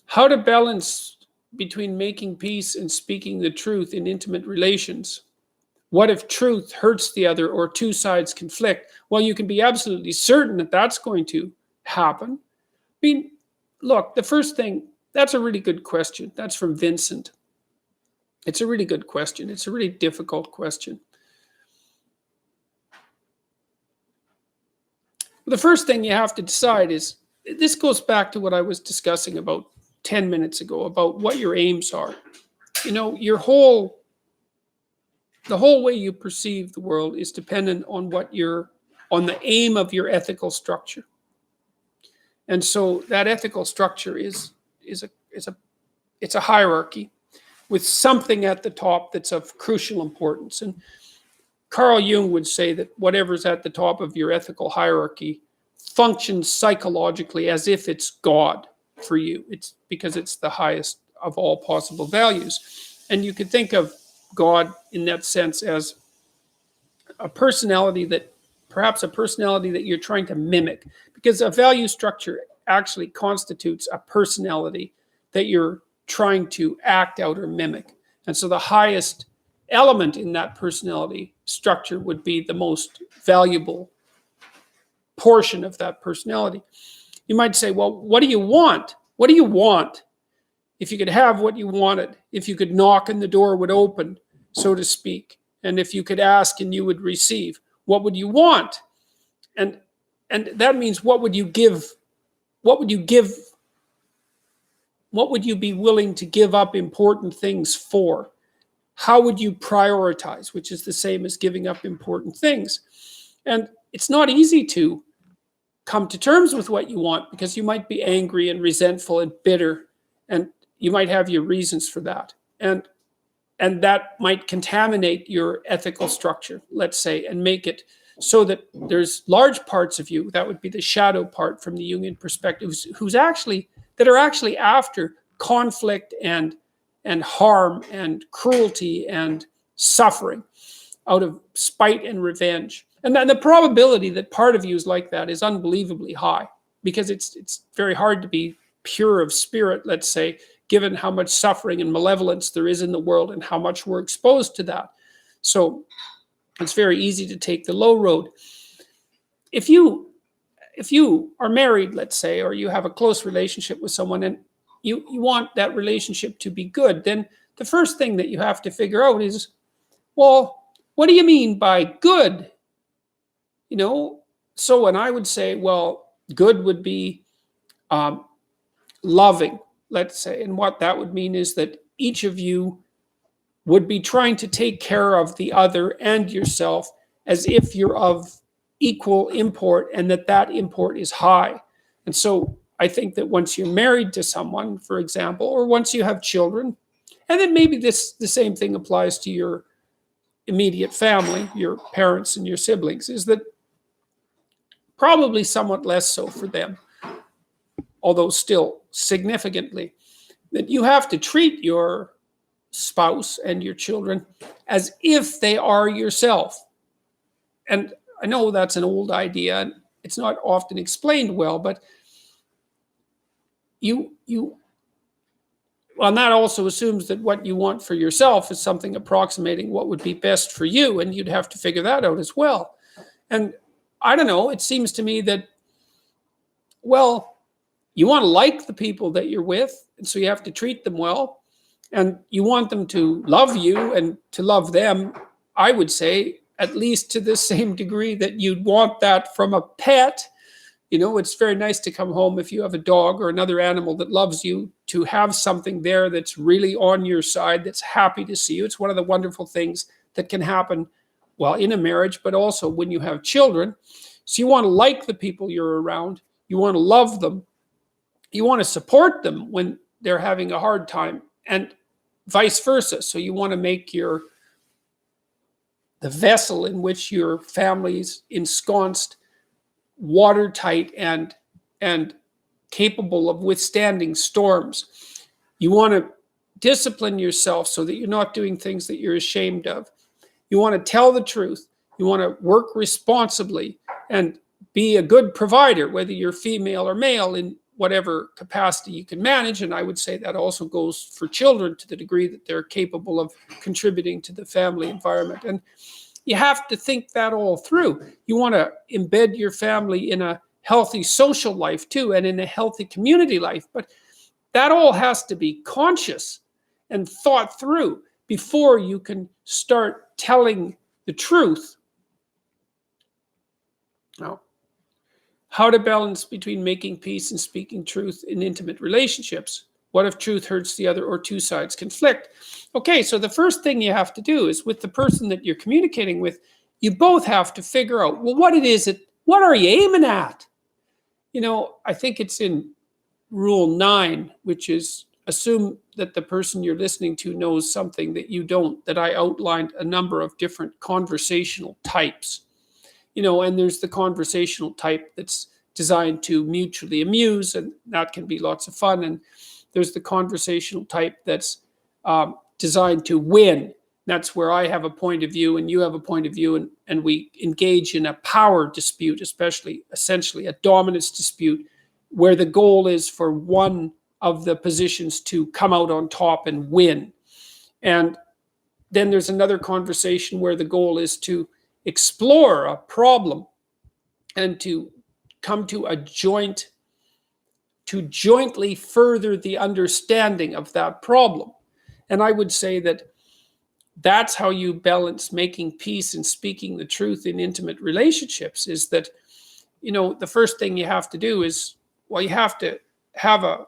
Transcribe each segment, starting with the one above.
How to balance between making peace and speaking the truth in intimate relations. What if truth hurts the other or two sides conflict? Well, you can be absolutely certain that that's going to happen. I mean, look, the first thing, that's a really good question. That's from Vincent. It's a really good question. It's a really difficult question. The first thing you have to decide is, this goes back to what I was discussing about 10 minutes ago, about what your aims are. You know, the whole way you perceive the world is dependent on on the aim of your ethical structure. And so that ethical structure is a hierarchy with something at the top that's of crucial importance. And Carl Jung would say that whatever's at the top of your ethical hierarchy functions psychologically as if it's God for you. It's because it's the highest of all possible values. And you could think of God in that sense as a personality that you're trying to mimic, because a value structure actually constitutes a personality that you're trying to act out or mimic. And so the highest element in that personality structure would be the most valuable portion of that personality. You might say, well, what do you want? What do you want? If you could have what you wanted, if you could knock and the door would open, so to speak, and if you could ask and you would receive, what would you want? And that means, what would you give? What would you give? What would you be willing to give up important things for? How would you prioritize, which is the same as giving up important things? And it's not easy to come to terms with what you want, because you might be angry and resentful and bitter, and you might have your reasons for that. And that might contaminate your ethical structure, let's say, and make it so that there's large parts of you, that would be the shadow part from the Jungian perspective, that are actually after conflict and harm and cruelty and suffering out of spite and revenge. And then the probability that part of you is like that is unbelievably high, because it's very hard to be pure of spirit, let's say, given how much suffering and malevolence there is in the world and how much we're exposed to that. So it's very easy to take the low road. If you are married, let's say, or you have a close relationship with someone and you want that relationship to be good, then the first thing that you have to figure out is, well, what do you mean by good? You know, so when I would say, well, good would be loving, let's say, and what that would mean is that each of you would be trying to take care of the other and yourself as if you're of equal import, and that import is high. And so I think that once you're married to someone, for example, or once you have children, and then maybe the same thing applies to your immediate family, your parents and your siblings, is that probably somewhat less so for them, although still significantly, that you have to treat your spouse and your children as if they are yourself. And I know that's an old idea and it's not often explained well, but and that also assumes that what you want for yourself is something approximating what would be best for you, and you'd have to figure that out as well. And I don't know, it seems to me that, well, you want to like the people that you're with, and so you have to treat them well, and you want them to love you and to love them, I would say, at least to the same degree that you'd want that from a pet. You know, it's very nice to come home if you have a dog or another animal that loves you, to have something there that's really on your side, that's happy to see you. It's one of the wonderful things that can happen, well, in a marriage, but also when you have children. So you want to like the people you're around. You want to love them. You want to support them when they're having a hard time, and vice versa. So you want to make the vessel in which your family's ensconced watertight and capable of withstanding storms. You want to discipline yourself so that you're not doing things that you're ashamed of. You want to tell the truth. You want to work responsibly and be a good provider, whether you're female or male, in whatever capacity you can manage. And I would say that also goes for children to the degree that they're capable of contributing to the family environment. And you have to think that all through. You want to embed your family in a healthy social life too, and in a healthy community life. But that all has to be conscious and thought through before you can start telling the truth. Now, how to balance between making peace and speaking truth in intimate relationships. What if truth hurts the other or two sides conflict? Okay, so the first thing you have to do is with the person that you're communicating with, you both have to figure out, well, what are you aiming at? I think it's in Rule 9, which is assume that the person you're listening to knows something that you don't, that I outlined a number of different conversational types. And there's the conversational type that's designed to mutually amuse, and that can be lots of fun. And there's the conversational type that's designed to win. That's where I have a point of view and you have a point of view, and we engage in a power dispute, essentially a dominance dispute, where the goal is for one of the positions to come out on top and win. And then there's another conversation where the goal is to explore a problem and to come to jointly further the understanding of that problem. And I would say that that's how you balance making peace and speaking the truth in intimate relationships, is that, the first thing you have to do is, you have to have a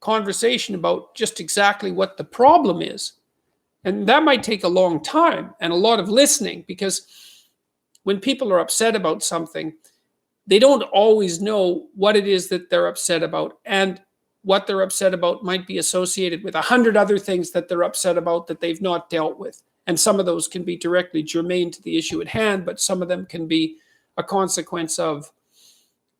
conversation about just exactly what the problem is. And that might take a long time and a lot of listening, because when people are upset about something, they don't always know what it is that they're upset about, and what they're upset about might be associated with 100 other things that they're upset about that they've not dealt with. And some of those can be directly germane to the issue at hand, but some of them can be a consequence of,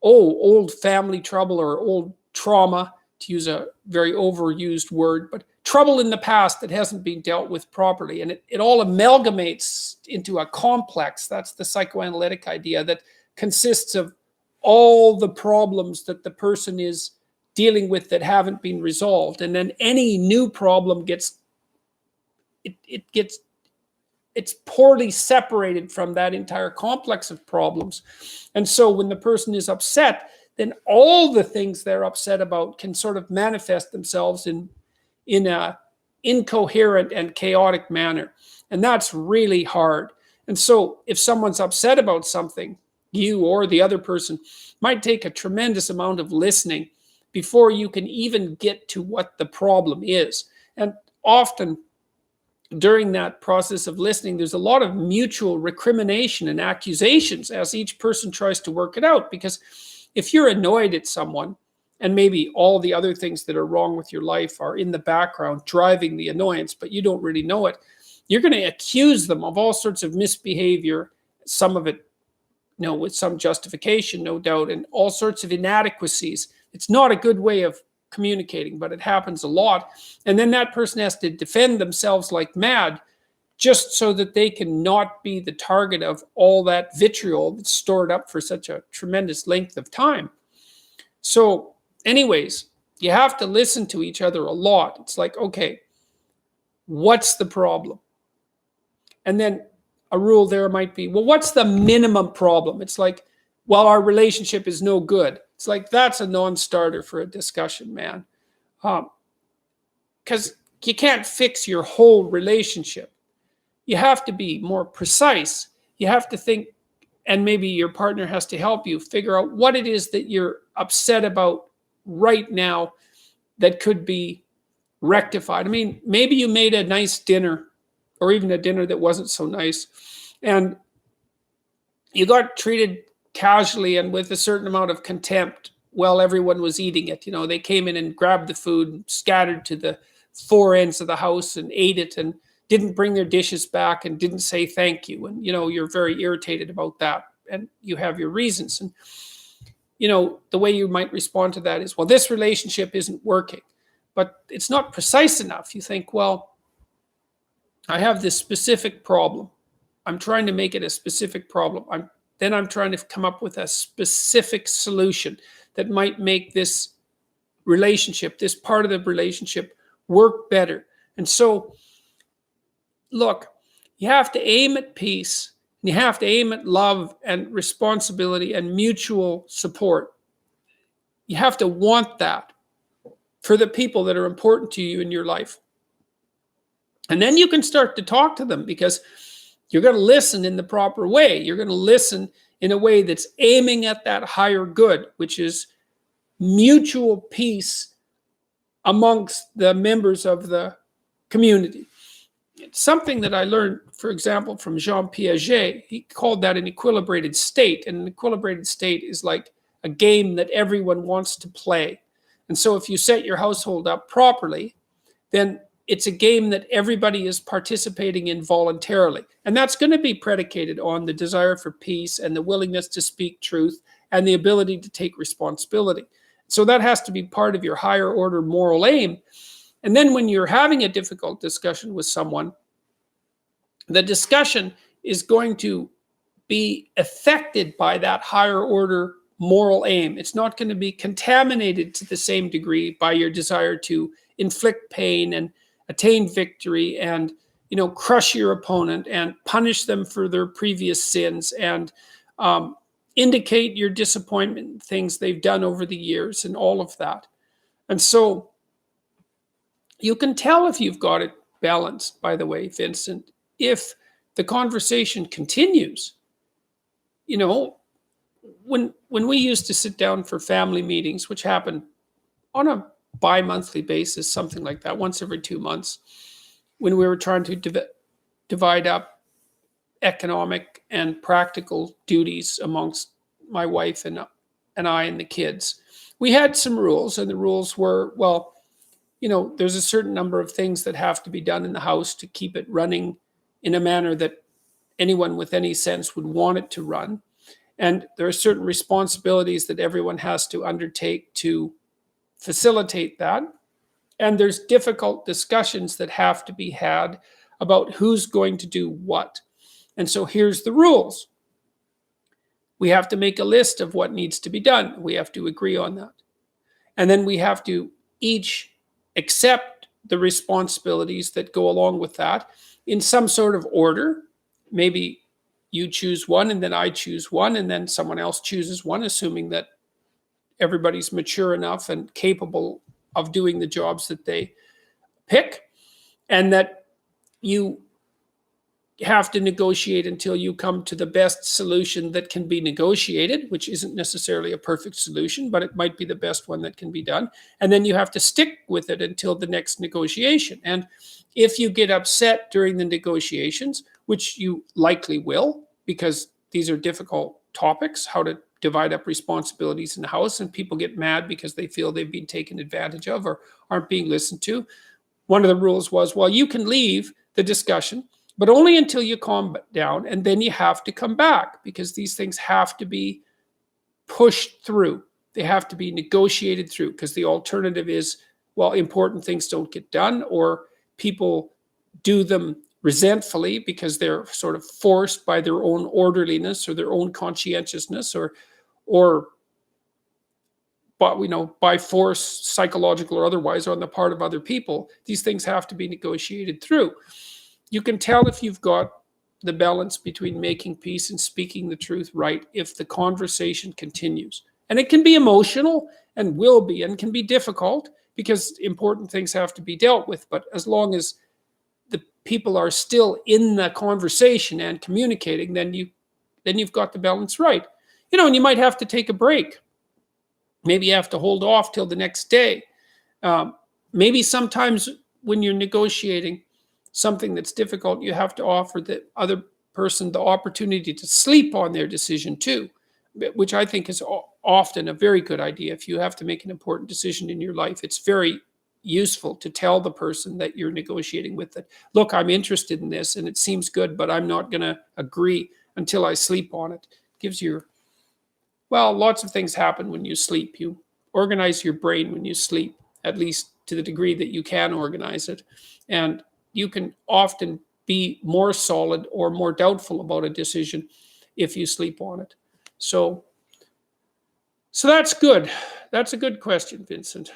old family trouble or old trauma, to use a very overused word, but trouble in the past that hasn't been dealt with properly. And it all amalgamates into a complex. That's the psychoanalytic idea, that consists of all the problems that the person is dealing with that haven't been resolved. And then any new problem it's poorly separated from that entire complex of problems. And so when the person is upset, then all the things they're upset about can sort of manifest themselves in a incoherent and chaotic manner. And that's really hard. And so if someone's upset about something, you or the other person might take a tremendous amount of listening before you can even get to what the problem is. And often during that process of listening, there's a lot of mutual recrimination and accusations as each person tries to work it out. Because if you're annoyed at someone, and maybe all the other things that are wrong with your life are in the background driving the annoyance, but you don't really know it, you're going to accuse them of all sorts of misbehavior, some of it, with some justification, no doubt, and all sorts of inadequacies. It's not a good way of communicating, but it happens a lot. And then that person has to defend themselves like mad, just so that they can not be the target of all that vitriol that's stored up for such a tremendous length of time. So anyways, you have to listen to each other a lot. It's like, okay, what's the problem? And then a rule there might be, well, what's the minimum problem? It's like, well, our relationship is no good. It's like, that's a non-starter for a discussion, man. Because you can't fix your whole relationship. You have to be more precise. You have to think, and maybe your partner has to help you figure out what it is that you're upset about right now that could be rectified. I mean, maybe you made a nice dinner, or even a dinner that wasn't so nice, and you got treated casually and with a certain amount of contempt while everyone was eating it. They came in and grabbed the food, scattered to the four ends of the house and ate it, and didn't bring their dishes back and didn't say thank you. And, you're very irritated about that, and you have your reasons. And, the way you might respond to that is, well, this relationship isn't working, but it's not precise enough. You think, well, I have this specific problem. I'm trying to make it a specific problem. I'm trying to come up with a specific solution that might make this relationship, this part of the relationship, work better. And so, look, you have to aim at peace, and you have to aim at love and responsibility and mutual support. You have to want that for the people that are important to you in your life. And then you can start to talk to them, because you're going to listen in the proper way. You're going to listen in a way that's aiming at that higher good, which is mutual peace amongst the members of the community. It's something that I learned, for example, from Jean Piaget. He called that an equilibrated state. And an equilibrated state is like a game that everyone wants to play. And so if you set your household up properly, then it's a game that everybody is participating in voluntarily. And that's going to be predicated on the desire for peace and the willingness to speak truth and the ability to take responsibility. So that has to be part of your higher order moral aim. And then when you're having a difficult discussion with someone, the discussion is going to be affected by that higher order moral aim. It's not going to be contaminated to the same degree by your desire to inflict pain and attain victory and, crush your opponent and punish them for their previous sins and indicate your disappointment in things they've done over the years and all of that. And so you can tell if you've got it balanced, by the way, Vincent, if the conversation continues. When we used to sit down for family meetings, which happened on a bi-monthly basis, something like that, once every 2 months, when we were trying to divide up economic and practical duties amongst my wife and I and the kids, we had some rules, and the rules were, there's a certain number of things that have to be done in the house to keep it running in a manner that anyone with any sense would want it to run. And there are certain responsibilities that everyone has to undertake to facilitate that. And there's difficult discussions that have to be had about who's going to do what. And so here's the rules. We have to make a list of what needs to be done. We have to agree on that. And then we have to each accept the responsibilities that go along with that in some sort of order. Maybe you choose one, and then I choose one, and then someone else chooses one, assuming that everybody's mature enough and capable of doing the jobs that they pick, and that you have to negotiate until you come to the best solution that can be negotiated, which isn't necessarily a perfect solution, but it might be the best one that can be done. And then you have to stick with it until the next negotiation. And if you get upset during the negotiations, which you likely will, because these are difficult topics, how to divide up responsibilities in the house, and people get mad because they feel they've been taken advantage of or aren't being listened to. One of the rules was, you can leave the discussion, but only until you calm down, and then you have to come back, because these things have to be pushed through. They have to be negotiated through, because the alternative is, important things don't get done, or people do them resentfully because they're sort of forced by their own orderliness or their own conscientiousness or by force, psychological or otherwise, on the part of other people. These things have to be negotiated through. You can tell if you've got the balance between making peace and speaking the truth right if the conversation continues. And it can be emotional and will be and can be difficult because important things have to be dealt with. But as long as the people are still in the conversation and communicating, then you've got the balance right. And you might have to take a break. Maybe you have to hold off till the next day. Maybe sometimes when you're negotiating something that's difficult, you have to offer the other person the opportunity to sleep on their decision too, which I think is often a very good idea. If you have to make an important decision in your life, it's very useful to tell the person that you're negotiating with that, look, I'm interested in this and it seems good, but I'm not going to agree until I sleep on it. It gives you, lots of things happen when you sleep. You organize your brain when you sleep, at least to the degree that you can organize it. And you can often be more solid or more doubtful about a decision if you sleep on it. So that's good. That's a good question, Vincent.